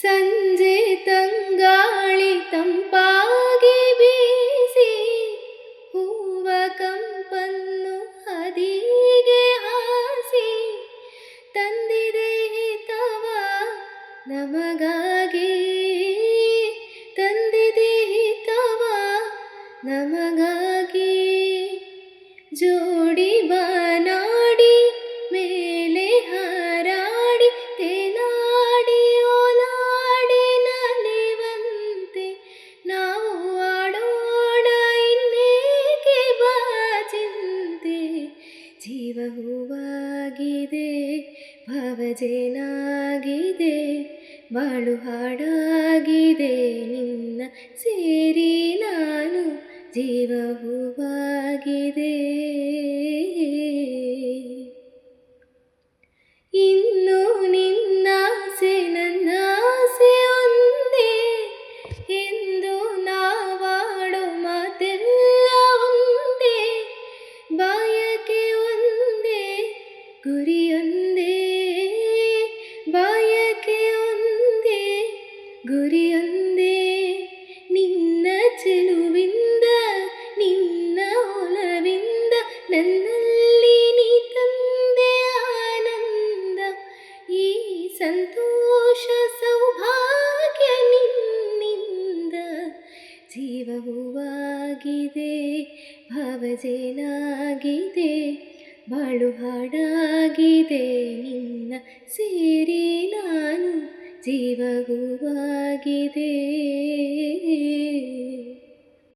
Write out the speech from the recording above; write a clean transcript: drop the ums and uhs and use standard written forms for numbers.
ಸಂಜೆ ತಂಗಾಳಿ ತಂಪಾಗಿ ಬೀಸಿ ಹೂವ ಕಂಪನ್ನು ಹದಿಗೆ ಹಾಸಿ ತಂದಿದೆ ಹಿತವ ನಮಗಾಗಿ, ತಂದಿದೆ ಹಿತವ ನಮಗಾಗಿ. ಜೋಡಿ ಬಾನಾಡಿ ಮೇಲೆ ಹಾರಾಡಿ ತೇಲಾಡಿ ಓಲಾಡಿ ನಲಿವಂತೆ ನಾವು ಆಡೋಣ ಇನ್ನೇಕೆ ಬಾಚಿಂತೆ. ಜೀವ ಹೂವಾಗಿದೆ ಭಾವಜೇನಾಗಿದೆ ಬಾಳು ಹಾಡಾಗಿದೆ ನಿನ್ನ ಸೇರಿ ನಾನು ಜೀವ ಹೂವಾಗಿದೆ. ಇನ್ನು ನಿನ್ನಾಸೆ ನನ್ನಾಸೆ ಒಂದೇ ಎಂದು ನಾವಾಡೋ ಮಾತೆಲ್ಲ ಒಂದೇ, ಬಾಯಕೆ ಒಂದೇ ಗುರಿಯೊಂದೇ, ಬಾಯಕೆ ಒಂದೇ ಗುರಿಯೊಂದೇ. ನಿನ್ನ ಚೆಲುವಿಂದ ನಿನ್ನ ಒಲವಿಂದ ನನ್ನಲ್ಲಿ ನೀ ತಂದೆ ಆನಂದ. ಈ ಸಂತೋಷ ಸೌಭಾಗ್ಯ ನಿನ್ನಿಂದ. ಜೀವ ಹೂವಾಗಿದೆ ಭಾವಜೇನಾಗಿದೆ ಬಾಳು ಹಾಡಾಗಿದೆ ನಿನ್ನ ಸೇರಿ ನಾನು ಜೀವ ಹೂವಾಗಿದೆ.